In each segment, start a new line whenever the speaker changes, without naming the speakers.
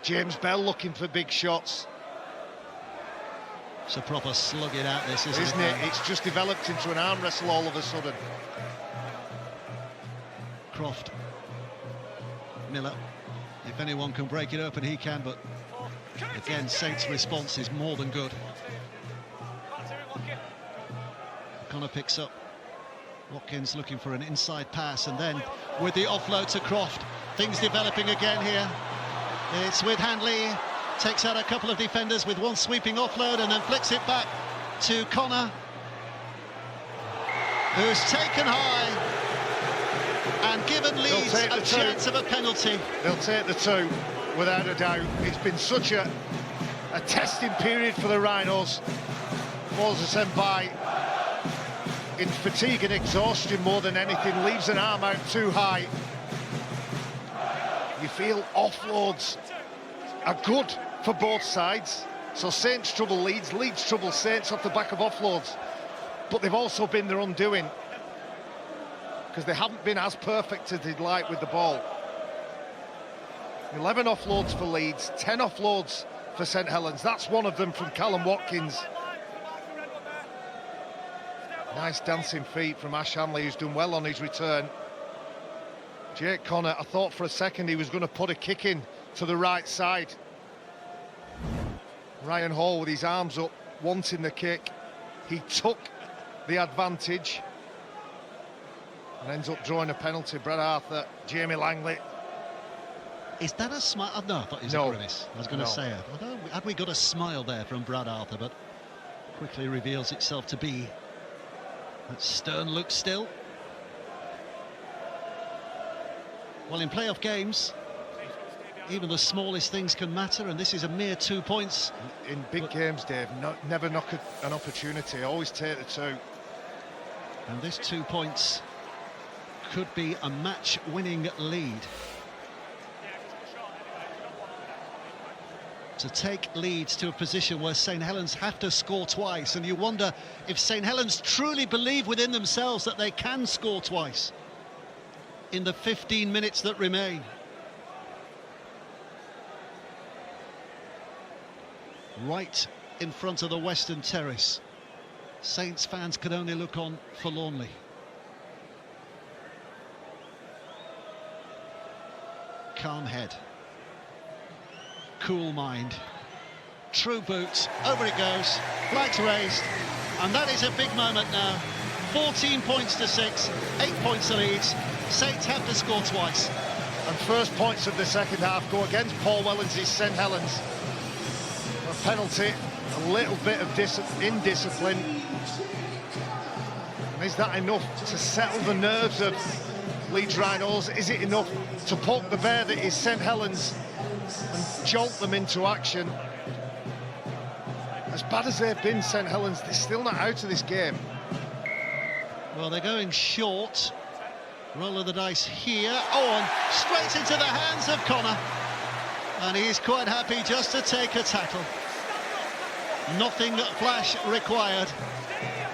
James Bell looking for big shots.
It's a proper slug it out, this,
Isn't it? It's just developed into an arm wrestle all of a sudden.
Croft. Miller. If anyone can break it open, he can, but again, Saints' response is more than good. Connor picks up. Watkins looking for an inside pass, and then with the offload to Croft. Things developing again here. It's with Handley. Takes out a couple of defenders with one sweeping offload and then flicks it back to Connor, who's taken high and given Leeds a chance of a penalty.
They'll take the two, without a doubt. It's been such a testing period for the Rhinos. Balls are sent by in fatigue and exhaustion more than anything. Leaves an arm out too high. You feel offloads are good for both sides. So Saints trouble Leeds, Leeds trouble Saints off the back of offloads. But they've also been their undoing, because they haven't been as perfect as they'd like with the ball. 11 offloads for Leeds, 10 offloads for St Helens. That's one of them from Callum Watkins. Nice dancing feet from Ash Hanley, who's done well on his return. Jake Connor, I thought for a second he was going to put a kick in to the right side. Ryan Hall with his arms up, wanting the kick. He took the advantage and ends up drawing a penalty. Brad Arthur, Jamie Langley.
Is that a smile? No, I thought it was a grimace. I was going to say it. Had we got a smile there from Brad Arthur, but quickly reveals itself to be that stern look still. Well, in playoff games, even the smallest things can matter, and this is a mere 2 points.
In big games, Dave, never knock an opportunity, always take the two.
And this 2 points could be a match-winning lead. To take Leeds to a position where St Helens have to score twice, and you wonder if St Helens truly believe within themselves that they can score twice in the 15 minutes that remain. Right in front of the Western Terrace. Saints fans could only look on forlornly. Calm head. Cool mind. True boots. Over it goes. Flags raised. And that is a big moment now. 14 points to 6. 8 points to Leeds. Saints have to score twice.
And first points of the second half go against Paul Wellens' St Helens. A penalty, a little bit of indiscipline. And is that enough to settle the nerves of Leeds Rhinos? Is it enough to poke the bear that is St Helens and jolt them into action? As bad as they've been, St Helens, they're still not out of this game.
Well, they're going short. Roll of the dice here. Oh, and straight into the hands of Connor. And he's quite happy just to take a tackle. Nothing flash required.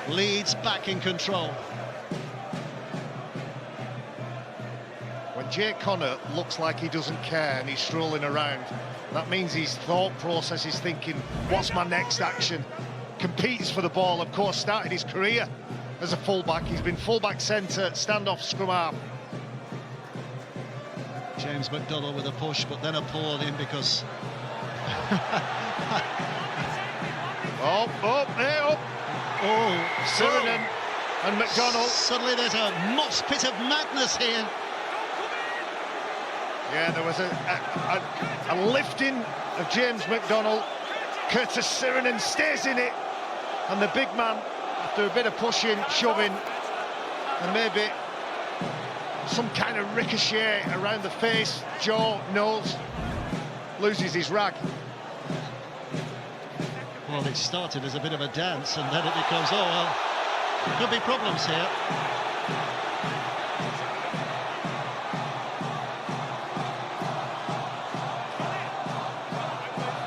Leeds back in control.
When Jake Connor looks like he doesn't care and he's strolling around, that means his thought process is thinking, what's my next action? Competes for the ball, of course, started his career as a fullback. He's been fullback centre, standoff, scrum half.
James McDonald with a push, but then a pull on him because...
Sirinen and McDonald.
Suddenly there's a mosh pit of madness here.
Yeah, there was a lifting of James McDonald. Curtis Sirinen stays in it, and the big man, after a bit of pushing, shoving, and maybe some kind of ricochet around the face, jaw, nose, loses his rag.
Well, it started as a bit of a dance, and then it becomes, oh, well, there could be problems here.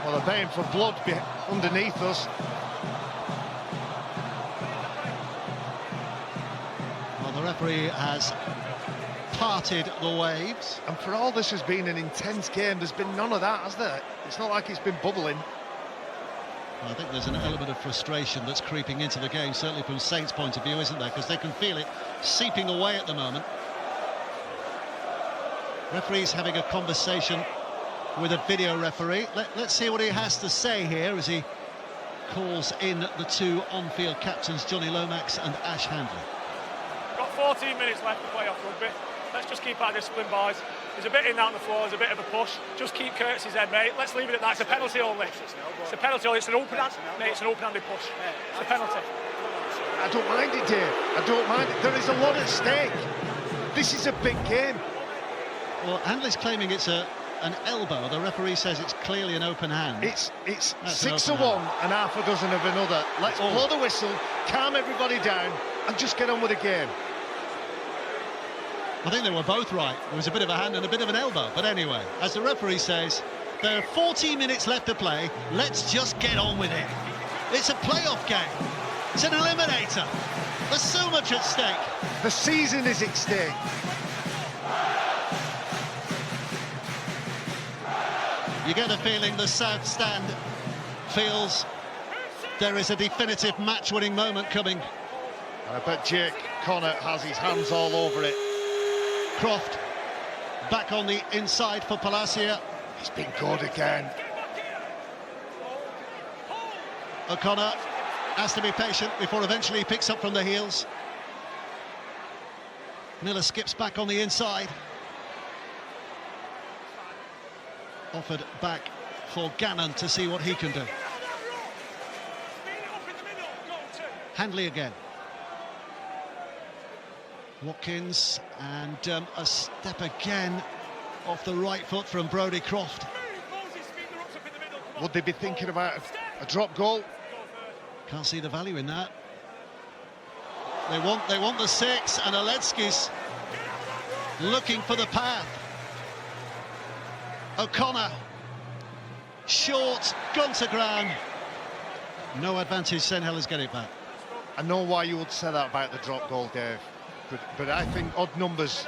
Well, they're paying for blood underneath us.
Well, the referee has parted the waves.
And for all this has been an intense game, there's been none of that, has there? It's not like it's been bubbling.
I think there's an element of frustration that's creeping into the game, certainly from Saints' point of view, isn't there? Because they can feel it seeping away at the moment. Referee's having a conversation with a video referee. Let's see what he has to say here as he calls in the two on-field captains, Johnny Lomax and Ash Handley.
Got 14 minutes left to play off rugby. Let's just keep our discipline, boys. There's a bit in that on the floor, there's a bit of a push. Just keep Curtis's head, mate. Let's leave it at that. It's a penalty only. It's a penalty only. It's an open-handed push. It's a penalty.
I don't mind it, Dave. I don't mind it. There is a lot at stake. This is a big game.
Well, Handley's claiming it's an elbow. The referee says it's clearly an open hand.
It's 6 of one and half a dozen of another. Let's blow the whistle, calm everybody down, and just get on with the game.
I think they were both right. There was a bit of a hand and a bit of an elbow. But anyway, as the referee says, there are 14 minutes left to play. Let's just get on with it. It's a playoff game. It's an eliminator. There's so much at stake.
The season is at stake.
You get a feeling the South Stand feels there is a definitive match-winning moment coming.
I bet Jake Connor has his hands all over it.
Croft back on the inside for Palacia.
He's been good again.
O'Connor has to be patient before eventually he picks up from the heels. Miller skips back on the inside. Offered back for Gannon to see what he can do. Handley again. Watkins, and a step again off the right foot from Brodie Croft.
Would they be thinking about a drop goal?
Can't see the value in that. They want the 6, and Aletsky's looking for the path. O'Connor, short, gone to ground. No advantage, St Helens get it back.
I know why you would say that about the drop goal, Dave, but I think odd numbers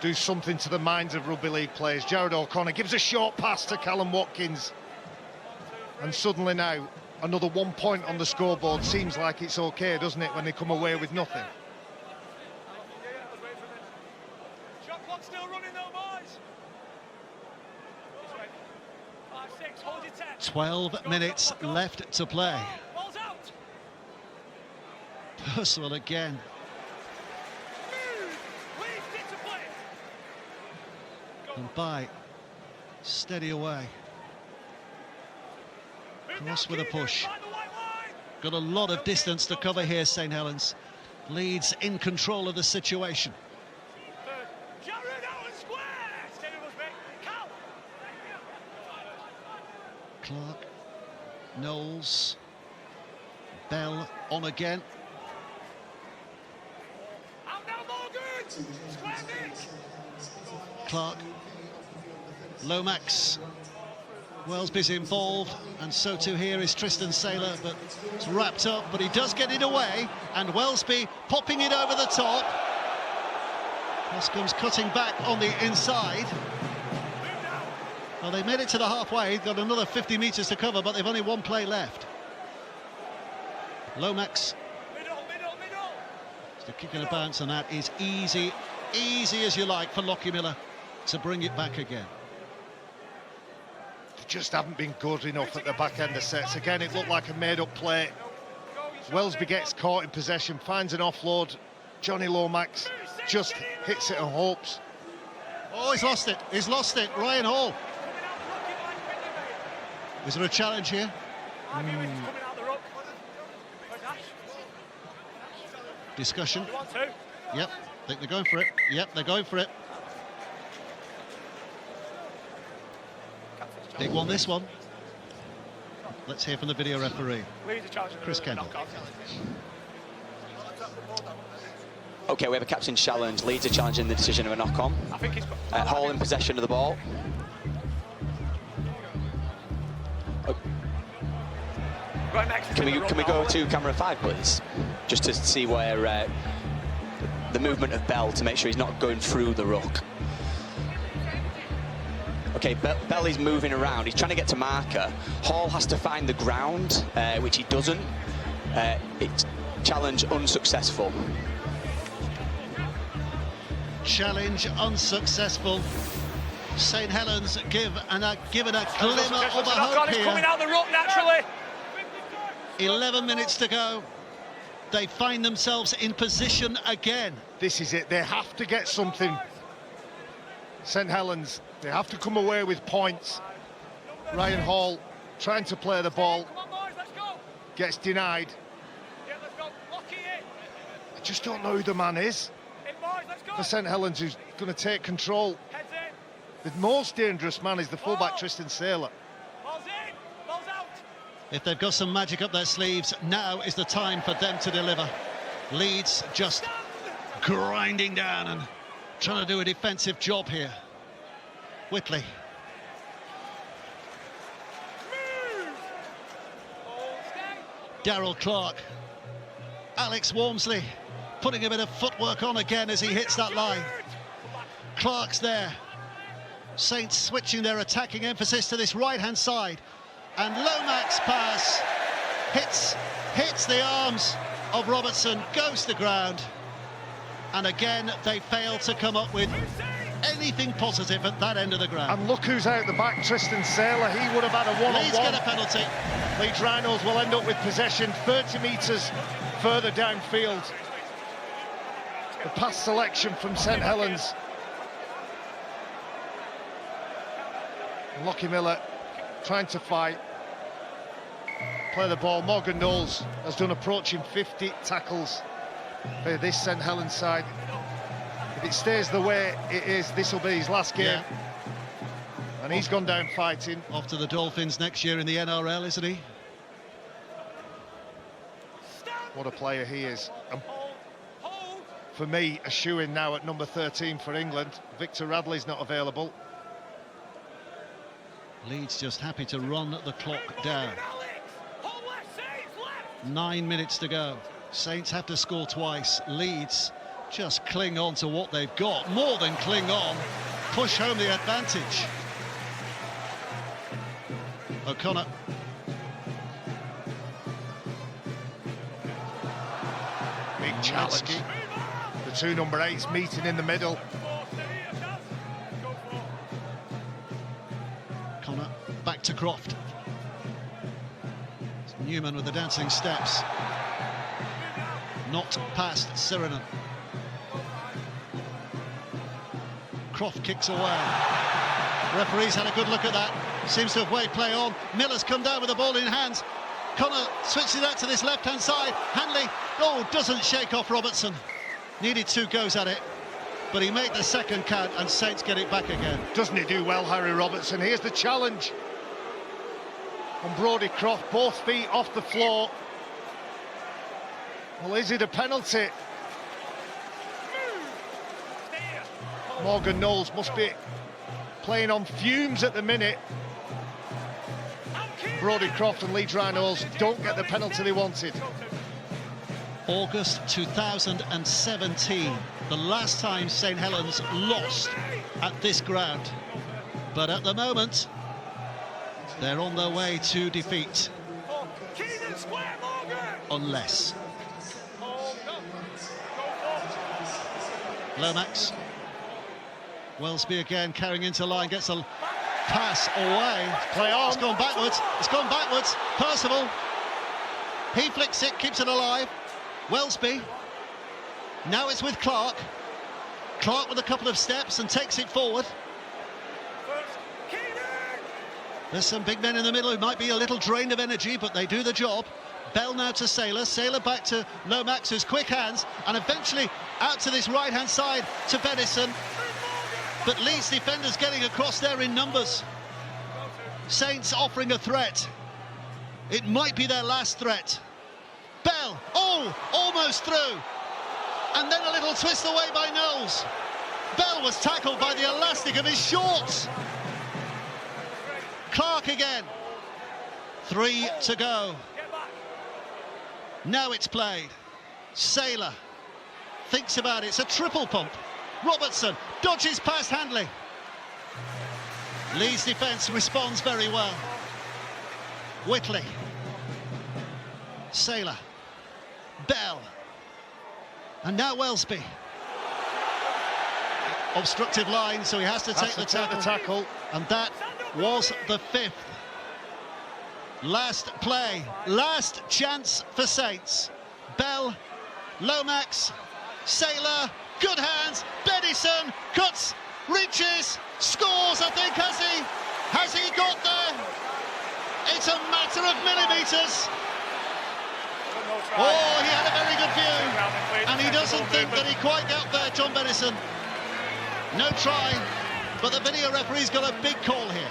do something to the minds of rugby league players. Jared O'Connor gives a short pass to Callum Watkins, and suddenly now another 1 point on the scoreboard. Seems like it's okay, doesn't it, when they come away with nothing?
Shot clock still running though, boys. 5-6, hold your 10.
12 minutes left to play.
Ball's out.
Purcell again. And by steady away. Cross with a push. Got a lot of distance to cover here, St Helens. Leeds in control of the situation. Clark, Knowles, Bell on again. Clark, Lomax, Wellesby's involved, and so too here is Tristan Saylor, but it's wrapped up, but he does get it away, and Wellesby popping it over the top. Hoscombe's cutting back on the inside. Well, they made it to the halfway, got another 50 metres to cover, but they've only one play left. Lomax. Just a kick and a bounce, and that is easy as you like for Lockie Miller to bring it back again.
They just haven't been good enough at the back end of sets. Again, it looked like a made-up play. Wellesby gets caught in possession, finds an offload. Johnny Lomax just hits it and hopes.
Oh, he's lost it, Ryan Hall. Is there a challenge here? Discussion. Yep, I think they're going for it. Yep, they're going for it. Big one, this one. Let's hear from the video referee, Chris Kendall.
OK, we have a captain's challenge. Leeds are challenging the decision of a knock-on. Hall in possession of the ball. Can we go to camera 5, please? Just to see where the movement of Bell to make sure he's not going through the ruck. Okay, Bell is moving around. He's trying to get to marker. Hall has to find the ground, which he doesn't. It's challenge unsuccessful.
Challenge unsuccessful. St Helens given a glimmer of a hope
He's
here.
coming out the ruck naturally.
11 minutes to go. They find themselves in position again.
This is it. They have to get something. St Helens, they have to come away with points. Ryan Hall trying to play the ball. Gets denied. I just don't know who the man is for St Helens who's going to take control. The most dangerous man is the fullback Tristan Saylor.
If they've got some magic up their sleeves, now is the time for them to deliver. Leeds just grinding down and trying to do a defensive job here. Whitley. Darryl Clark. Alex Walmsley putting a bit of footwork on again as he hits that line. Clark's there. Saints switching their attacking emphasis to this right-hand side. And Lomax's pass hits the arms of Robertson, goes to ground. And again, they fail to come up with anything positive at that end of the ground.
And look who's out the back, Tristan Saylor. He would have had a one-on-one.
Leeds get a penalty.
Leeds Rhinos will end up with possession 30 metres further downfield. The pass selection from St Helens. Lockie Miller trying to fight, play the ball. Morgan Knowles has done approaching 50 tackles for this St Helens side. If it stays the way it is, this will be his last game. Yeah. And he's gone down fighting.
Off to the Dolphins next year in the NRL, isn't he?
What a player he is. And for me, a shoe-in now at number 13 for England. Victor Radley's not available.
Leeds just happy to run the clock down. 9 minutes to go. Saints have to score twice. Leeds just cling on to what they've got. More than cling on, push home the advantage. O'Connor.
Big challenge. The two number 8s meeting in the middle.
Back to Croft. It's Newman with the dancing steps. Not past Sirenen. Croft kicks away. Referee's had a good look at that. Seems to have way play on. Miller's come down with the ball in hands. Connor switches that to this left-hand side. Hanley, doesn't shake off Robertson. Needed 2 goes at it, but he made the second count and Saints get it back again.
Doesn't he do well, Harry Robertson? Here's the challenge on Brodie Croft, both feet off the floor. Well, is it a penalty? Morgan Knowles must be playing on fumes at the minute. Brodie Croft and Leeds Rhinos don't get the penalty they wanted.
August 2017, the last time St Helens lost at this ground. But at the moment, they're on their way to defeat. Unless. Lomax. Wellesby again carrying into line, gets a pass away.
Play on.
It's gone backwards. It's gone backwards. Percival. He flicks it, keeps it alive. Wellesby. Now it's with Clark. Clark with a couple of steps and takes it forward. There's some big men in the middle who might be a little drained of energy, but they do the job. Bell now to Saylor. Saylor back to Lomax, who's quick hands, and eventually out to this right-hand side to Benison. But Leeds defenders getting across there in numbers. Saints offering a threat. It might be their last threat. Bell, almost through. And then a little twist away by Knowles. Bell was tackled by the elastic of his shorts. Clark again. 3 to go. Now it's played. Saylor thinks about it. It's a triple pump. Robertson dodges past Handley. Leeds defence responds very well. Whitley. Saylor. Bell. And now Wellesby. Obstructive line, so he has to take the tackle. And that was the 5th. Last play, last chance for Saints. Bell, Lomax, Saylor, good hands, Bedison, cuts, reaches, scores, I think, has he? Has he got there? It's a matter of millimetres. Oh, he had a very good view, and he doesn't think that he quite got there, John Bedison. No try, but the video referee's got a big call here.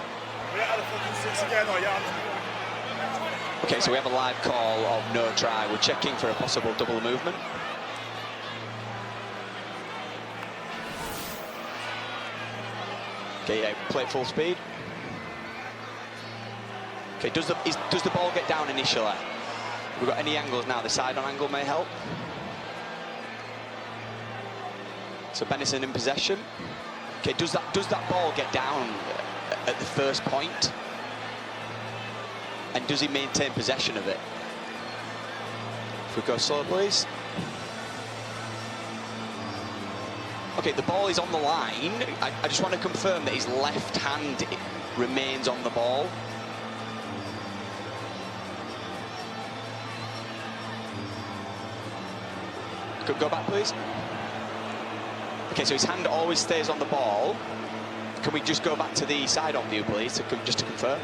Okay, so we have a live call of no try. We're checking for a possible double movement. Okay, yeah, play at full speed. Okay, does the ball get down initially? We've got any angles now? The side-on angle may help. So Benison in possession. Okay, does that ball get down at the first point? And does he maintain possession of it? If we go slow, please. Okay, the ball is on the line. I just want to confirm that his left hand remains on the ball. Could go back, please. Okay, so his hand always stays on the ball. Can we just go back to the side-on view, please, just to confirm?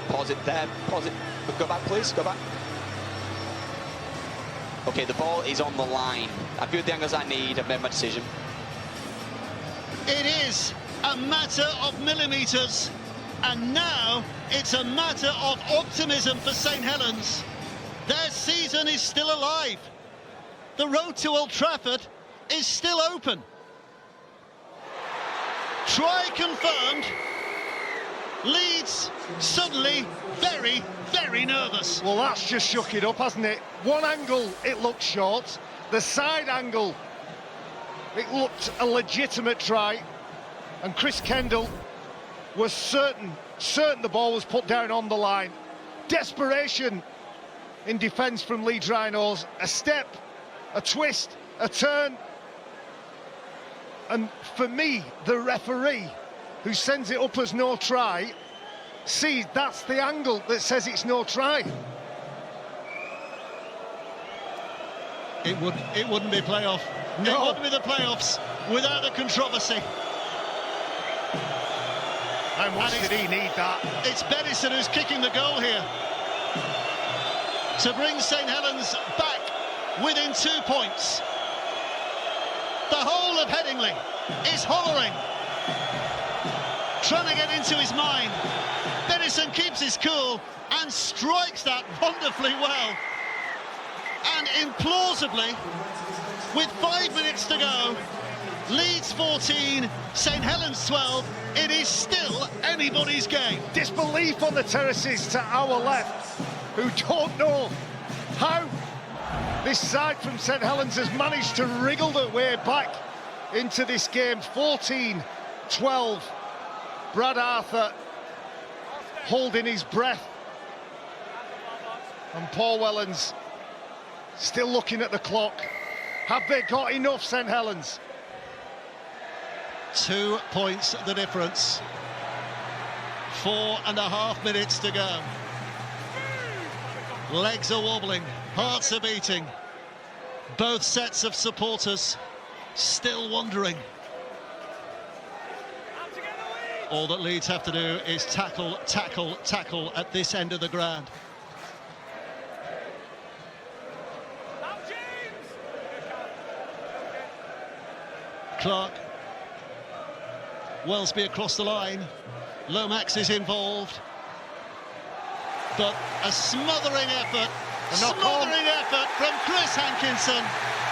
Pause it there, pause it. Go back, please, go back. Okay, the ball is on the line. I've viewed the angles I need, I've made my decision.
It is a matter of millimetres, and now it's a matter of optimism for St Helens. Their season is still alive. The road to Old Trafford is still open. Try confirmed. Leeds suddenly very, very nervous.
Well, that's just shook it up, hasn't it? One angle, it looked short. The side angle, it looked a legitimate try. And Chris Kendall was certain the ball was put down on the line. Desperation in defence from Leeds Rhinos. A step, a twist, a turn. And for me, the referee, who sends it up as no try, sees that's the angle that says it's no try.
It wouldn't be playoff.
No.
It wouldn't be the playoffs without the controversy.
How much did he need that?
It's Bedison who's kicking the goal here to bring St Helens back within 2 points. The whole of Headingley is hollering, trying to get into his mind. Bedison keeps his cool and strikes that wonderfully well. And implausibly, with 5 minutes to go, Leeds 14, St Helens 12, it is still anybody's game.
Disbelief on the terraces to our left, who don't know how this side from St Helens has managed to wriggle their way back into this game. 14-12. Brad Arthur holding his breath. And Paul Wellens still looking at the clock. Have they got enough, St Helens?
2 points the difference. 4.5 minutes to go. Legs are wobbling, hearts are beating. Both sets of supporters still wondering. All that Leeds have to do is tackle, tackle, tackle at this end of the ground. Clark. Wellesby across the line. Lomax is involved. But a smothering effort from Chris Hankinson,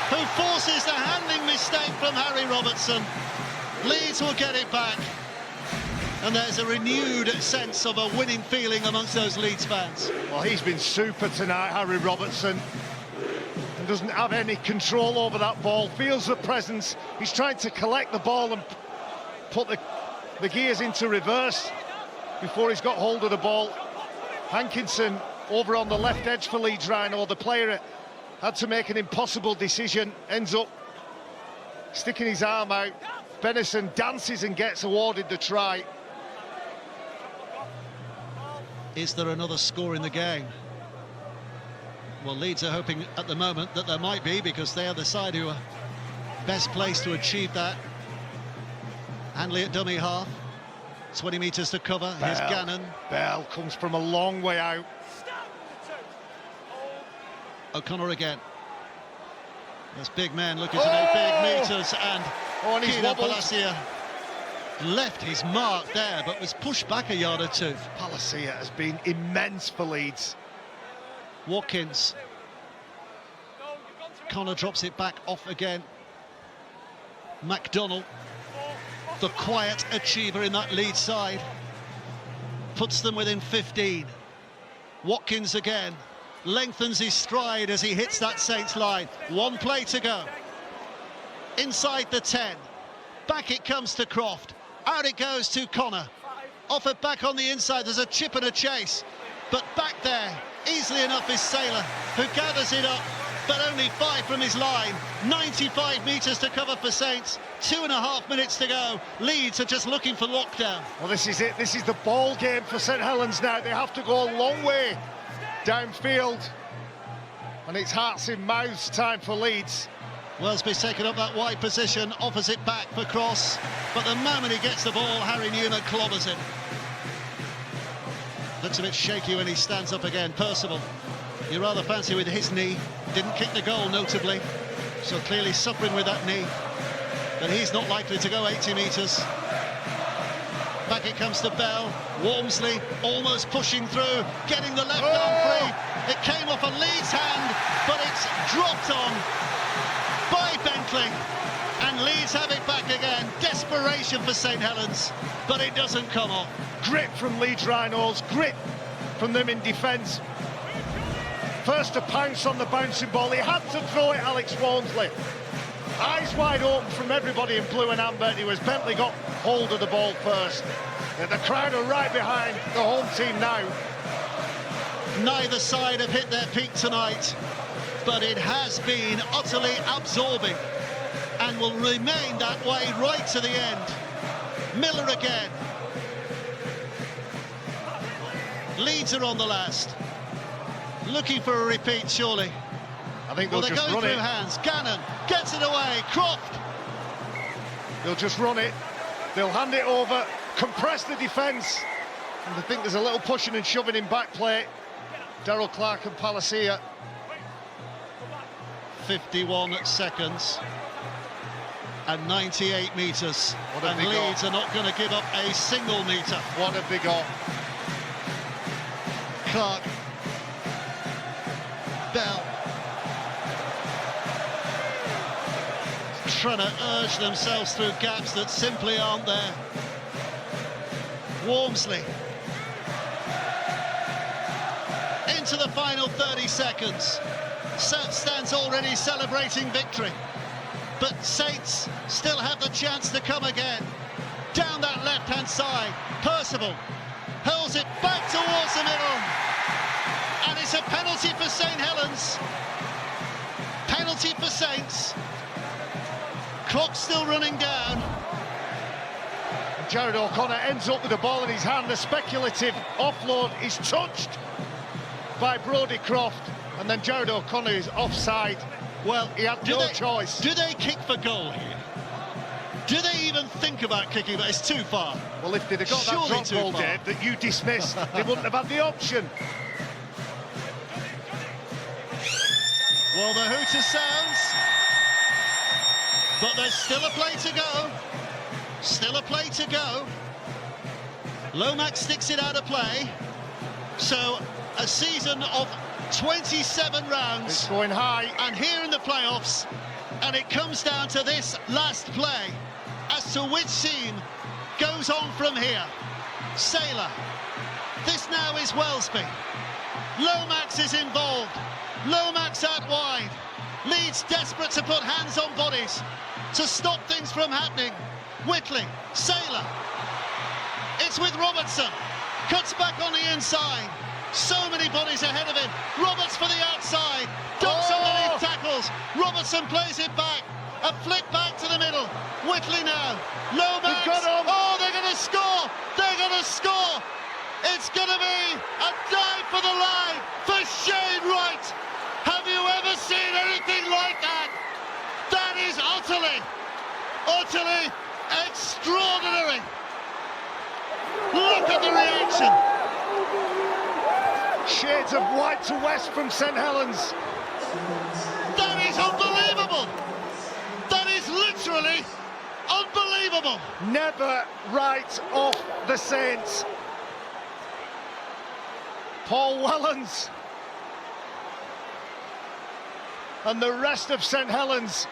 who forces the handling mistake from Harry Robertson. Leeds will get it back. And there's a renewed sense of a winning feeling amongst those Leeds fans.
Well, he's been super tonight, Harry Robertson. and doesn't have any control over that ball, feels the presence. He's trying to collect the ball and put the gears into reverse before he's got hold of the ball. Hankinson over on the left edge for Leeds Rhino. The player had to make an impossible decision, ends up sticking his arm out. Benison dances and gets awarded the try.
Is there another score in the game? Well, Leeds are hoping at the moment that there might be, because they are the side who are best placed to achieve that. Hanley at dummy half, 20 metres to cover. Here's Gannon.
Bell comes from a long way out.
O'Connor again. This big man looking to make big metres, and
he's wobbled.
Palacia left his mark there, but was pushed back a yard or two.
Palacia has been immense for Leeds.
Watkins. Connor drops it back off again. McDonnell, the quiet achiever in that Leeds side, puts them within 15. Watkins again lengthens his stride as he hits that Saints line. One play to go. Inside the 10. Back it comes to Croft. Out it goes to Connor. Offered back on the inside. There's a chip and a chase. But back there, easily enough, is Saylor, who gathers it up, but only 5 from his line. 95 metres to cover for Saints. 2.5 minutes to go. Leeds are just looking for lockdown.
Well, this is it. This is the ball game for St Helens now. They have to go a long way downfield. And it's hearts in mouths time for Leeds.
Wellesby's taken up that wide position, offers it back for Cross. But the moment he gets the ball, Harry Newman clobbers him. Looks a bit shaky when he stands up again. Percival, you rather fancy with his knee. Didn't kick the goal, notably. So clearly suffering with that knee. But he's not likely to go 80 metres. Back it comes to Bell. Walmsley almost pushing through, getting the left arm free. It came off a Leeds hand, but it's dropped on by Bentley. And Leeds have it back again. Desperation for St Helens, but it doesn't come off.
Grit from Leeds Rhinos, grit from them in defence. First to pounce on the bouncing ball. He had to throw it, Alex Walmsley. Eyes wide open from everybody in blue and amber. It was Bentley got hold of the ball first. And the crowd are right behind the home team now.
Neither side have hit their peak tonight, but it has been utterly absorbing and will remain that way right to the end. Miller again. Leeds are on the last. Looking for a repeat, surely.
I think they're
just
going
through
it.
hands. Gannon gets it away. Croft.
They'll just run it. They'll hand it over, compress the defence. And I think there's a little pushing and shoving in back play. Darryl Clark and Palacia.
51 seconds and 98 metres. And Leeds are not going to give up a single metre.
What a big off.
Clark. Bell. Trying to urge themselves through gaps that simply aren't there. Walmsley. Into the final 30 seconds. South stands already celebrating victory. But Saints still have the chance to come again. Down that left-hand side, Percival hurls it back towards the middle. And it's a penalty for St Helens. Penalty for Saints. Clock's still running down.
Jared O'Connor ends up with the ball in his hand. The speculative offload is touched by Brodie Croft, and then Jared O'Connor is offside. Well, he had no choice.
Do they kick for goal here? Do they even think about kicking, but it's too far?
Well, if they'd have got that drop goal, Dave, that you dismissed, they wouldn't have had the option.
Well, the hooter sounds, but there's still a play to go. Still a play to go. Lomax sticks it out of play. So a season of 27 rounds.
It's going high.
And here in the playoffs, and it comes down to this last play as to which team goes on from here. Saylor. This now is Wellesby. Lomax is involved. Lomax out wide. Leeds desperate to put hands on bodies to stop things from happening. Whitley, Saylor. It's with Robertson. Cuts back on the inside. So many bodies ahead of him. Roberts for the outside. Ducks underneath tackles. Robertson plays it back. A flick back to the middle. Whitley now. Lomax. Oh, they're going to score. They're going to score. It's going to be a dive for the line for Shane Wright. Have you ever seen anything like that? That is utterly extraordinary. Look at the reaction.
Shades of white to west from St Helens.
That is unbelievable. That is literally unbelievable.
Never right off the Saints. Paul Wellens and the rest of St Helens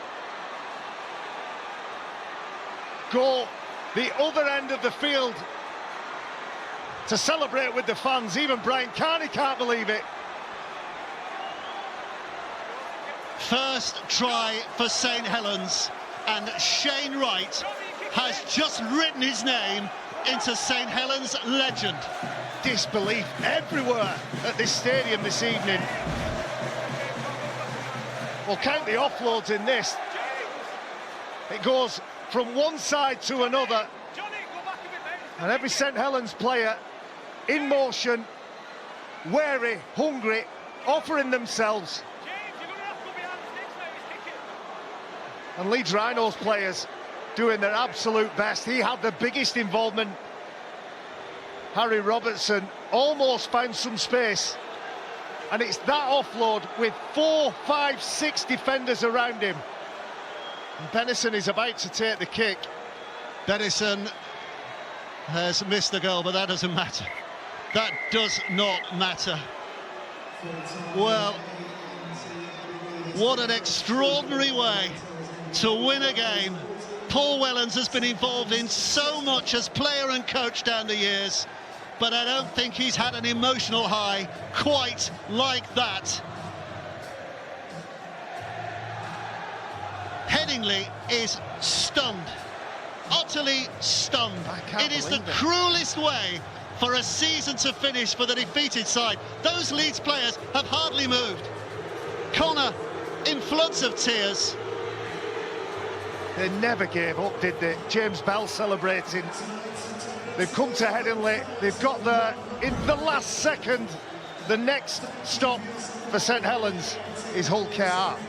go the other end of the field to celebrate with the fans. Even Brian Carney can't believe it.
First try for St Helens, and Shane Wright has just written his name into St Helens legend.
Disbelief everywhere at this stadium this evening. Well, count the offloads in this. It goes from one side to another, and every St Helens player in motion, wary, hungry, offering themselves. And Leeds Rhinos players doing their absolute best. He had the biggest involvement. Harry Robertson almost found some space, and it's that offload with 4, 5, 6 defenders around him. And Bennison is about to take the kick.
Bennison has missed the goal, but that doesn't matter. That does not matter. Well, what an extraordinary way to win a game. Paul Wellens has been involved in so much as player and coach down the years, but I don't think he's had an emotional high quite like that. Headingley is stunned, utterly stunned. It is the cruelest way for a season to finish for the defeated side. Those Leeds players have hardly moved. Connor in floods of tears.
They never gave up, did they? James Bell celebrating. They've come to Headingley. They've got there in the last second. The next stop for St Helens is Hull KR.